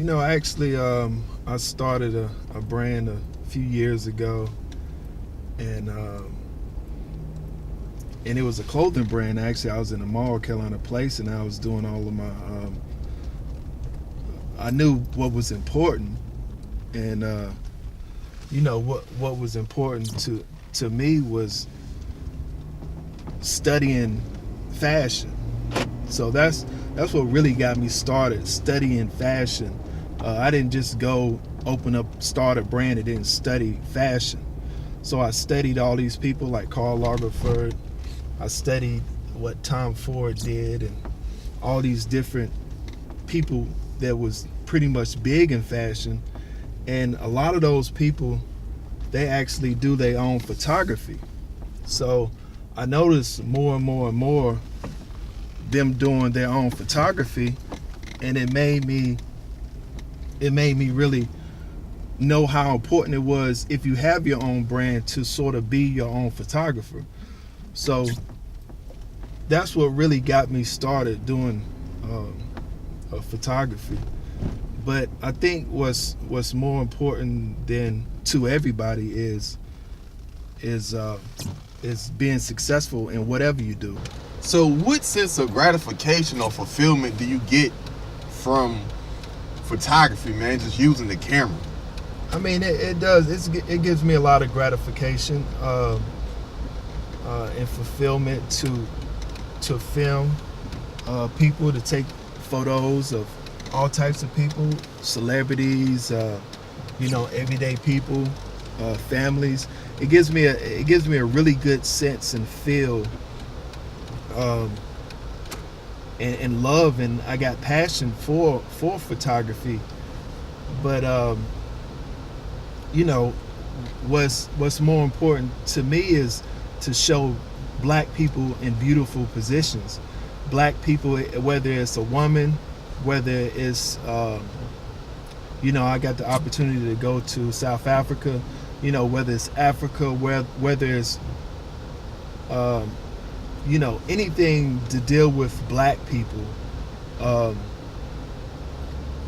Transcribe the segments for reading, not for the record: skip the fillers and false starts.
Actually, I started a brand a few years ago, and it was a clothing brand. Actually, I was in a mall, Carolina Place, and I was doing all of my. I knew what was important, and what was important to me was studying fashion. So that's what really got me started, studying fashion. I didn't just go start a brand and didn't study fashion. So I studied all these people like Karl Lagerfeld. I studied what Tom Ford did and all these different people that was pretty much big in fashion. And a lot of those people, they actually do their own photography. So I noticed more and more and more them doing their own photography, and it made me really know how important it was, if you have your own brand, to sort of be your own photographer. So that's what really got me started doing photography. But I think what's more important than to everybody is being successful in whatever you do. So what sense of gratification or fulfillment do you get from photography, man, just using the camera? I mean, it does. It gives me a lot of gratification and fulfillment to film people, to take photos of all types of people, celebrities, everyday people, families. It gives me a really good sense and feel, and love, and I got passion for photography. But what's more important to me is to show black people in beautiful positions. Black people, whether it's a woman, whether it's I got the opportunity to go to South Africa, whether it's Africa, whether it's anything to deal with black people.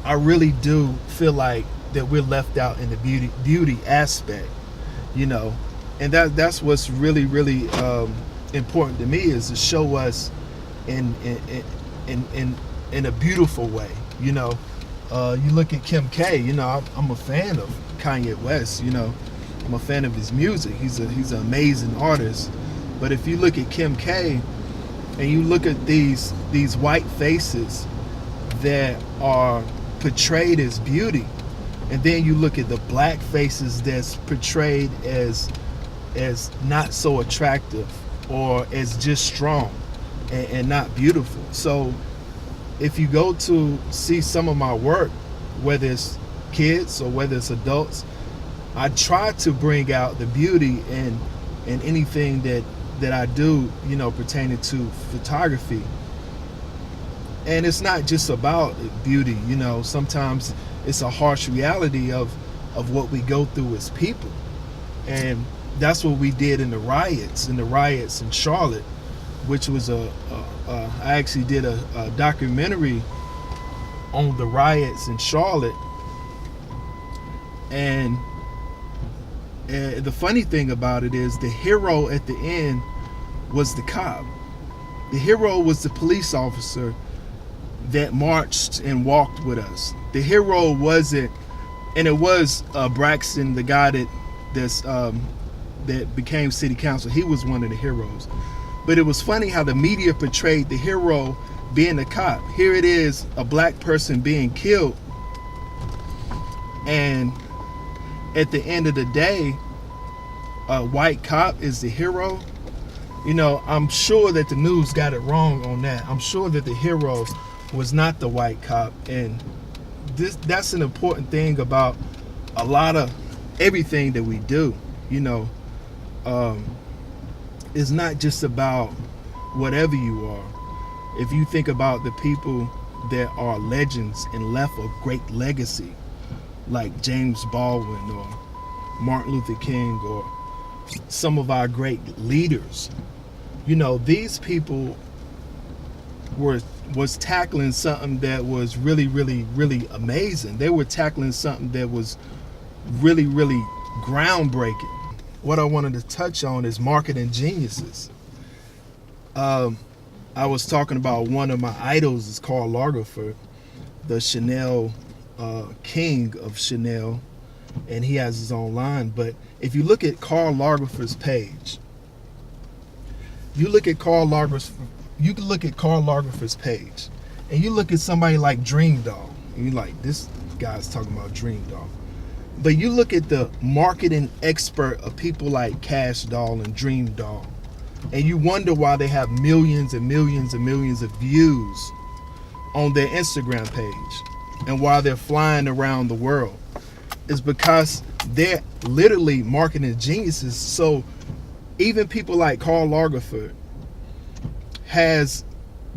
I really do feel like that we're left out in the beauty aspect, and that's what's really, really important to me, is to show us in a beautiful way. You look at Kim K. I'm a fan of Kanye West. I'm a fan of his music. He's an amazing artist. But if you look at Kim K and you look at these white faces that are portrayed as beauty, and then you look at the black faces that's portrayed as not so attractive, or as just strong and not beautiful. So if you go to see some of my work, whether it's kids or whether it's adults, I try to bring out the beauty in anything that I do, pertaining to photography. And it's not just about beauty, sometimes it's a harsh reality of what we go through as people. And that's what we did in the riots in Charlotte, which was I actually did a documentary on the riots in Charlotte. And the funny thing about it is, the hero at the end was the cop. The hero was the police officer that marched and walked with us. The hero wasn't, and it was Braxton, the guy that became city council. He was one of the heroes. But it was funny how the media portrayed the hero being the cop. Here it is, a black person being killed, and at the end of the day, a white cop is the hero. I'm sure that the news got it wrong on that. I'm sure that the hero was not the white cop. And that's an important thing about a lot of everything that we do. It's not just about whatever you are. If you think about the people that are legends and left a great legacy, like James Baldwin or Martin Luther King, or some of our great leaders, these people were was tackling something that was really, really, really amazing. They were tackling something that was really, really groundbreaking. What I wanted to touch on is marketing geniuses. I was talking about one of my idols is Karl Lagerfeld, the Chanel king of Chanel, and he has his own line. But if you look at Karl Lagerfeld's page, you look at Karl Lagerfeld's page, and you look at somebody like Dream Doll, and you're like, this guy's talking about Dream Doll. But you look at the marketing expert of people like Cash Doll and Dream Doll, and you wonder why they have millions and millions and millions of views on their Instagram page and why they're flying around the world. Is because they're literally marketing geniuses. So even people like Karl Lagerfeld has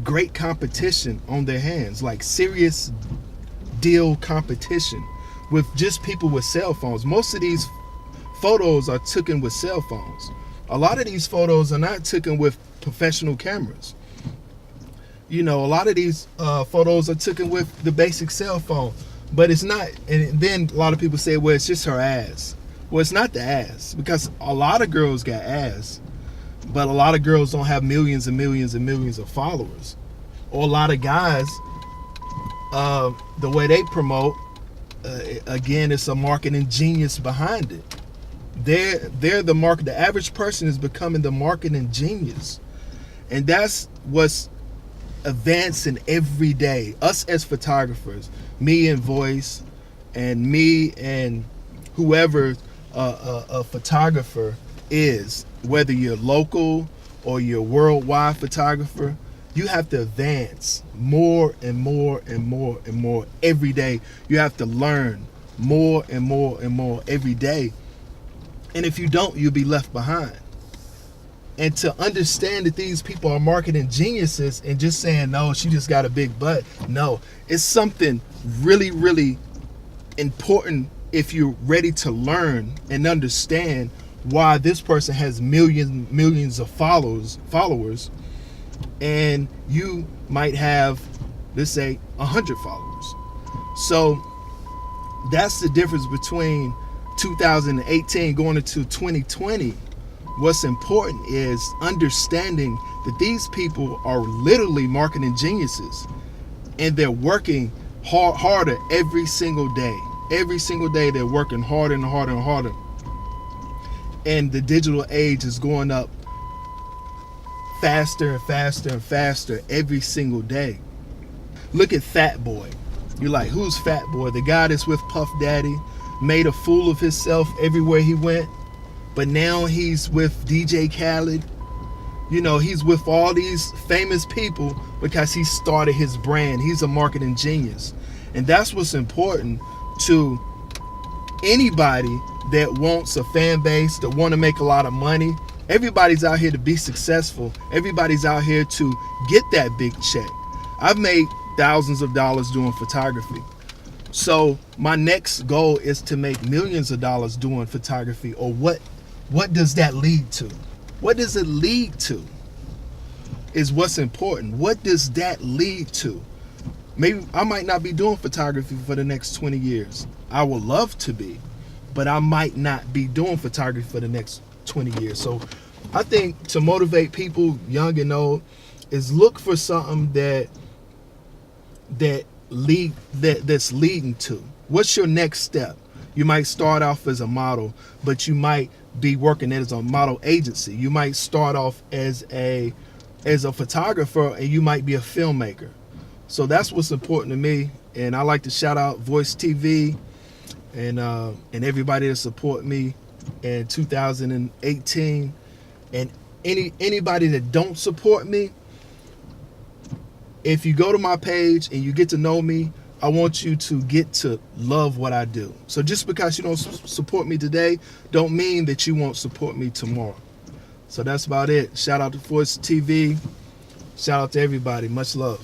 great competition on their hands, like serious deal competition with just people with cell phones. Most of these photos are taken with cell phones. A lot of these photos are not taken with professional cameras. You know, a lot of these photos are taken with the basic cell phone, but it's not. And then a lot of people say, well, it's just her ass. Well, it's not the ass, because a lot of girls got ass, but a lot of girls don't have millions and millions and millions of followers. Or a lot of guys, the way they promote, again, it's a marketing genius behind it. They're the market. The average person is becoming the marketing genius, and that's what's advancing every day. Us as photographers, me and Voice, and me and whoever a photographer is, whether you're local or you're worldwide photographer, you have to advance more and more and more and more every day. You have to learn more and more and more every day. And if you don't, you'll be left behind. And to understand that these people are marketing geniuses and just saying, no, she just got a big butt. No, it's something really, really important if you're ready to learn and understand why this person has millions of followers, and you might have, let's say, 100 followers. So that's the difference between 2018 going into 2020. What's important is understanding that these people are literally marketing geniuses, and they're working harder every single day. Every single day they're working harder and harder and harder. And the digital age is going up faster and faster and faster every single day. Look at Fat Boy. You're like, who's Fat Boy? The guy that's with Puff Daddy, made a fool of himself everywhere he went, but now he's with DJ Khaled. You know, he's with all these famous people because he started his brand. He's a marketing genius. And that's what's important to anybody that wants a fan base, that want to make a lot of money. Everybody's out here to be successful. Everybody's out here to get that big check. I've made thousands of dollars doing photography. So my next goal is to make millions of dollars doing photography. Or what does that lead to? What does it lead to is what's important. What does that lead to? Maybe I might not be doing photography for the next 20 years. I would love to be, but I might not be doing photography for the next 20 years. So I think to motivate people, young and old, is look for something that's leading to. What's your next step? You might start off as a model, but you might be working as a model agency. You might start off as a photographer, and you might be a filmmaker. So that's what's important to me. And I like to shout out Voice TV and everybody that support me in 2018. And anybody that don't support me, if you go to my page and you get to know me, I want you to get to love what I do. So just because you don't support me today, don't mean that you won't support me tomorrow. So that's about it. Shout out to Voice TV. Shout out to everybody. Much love.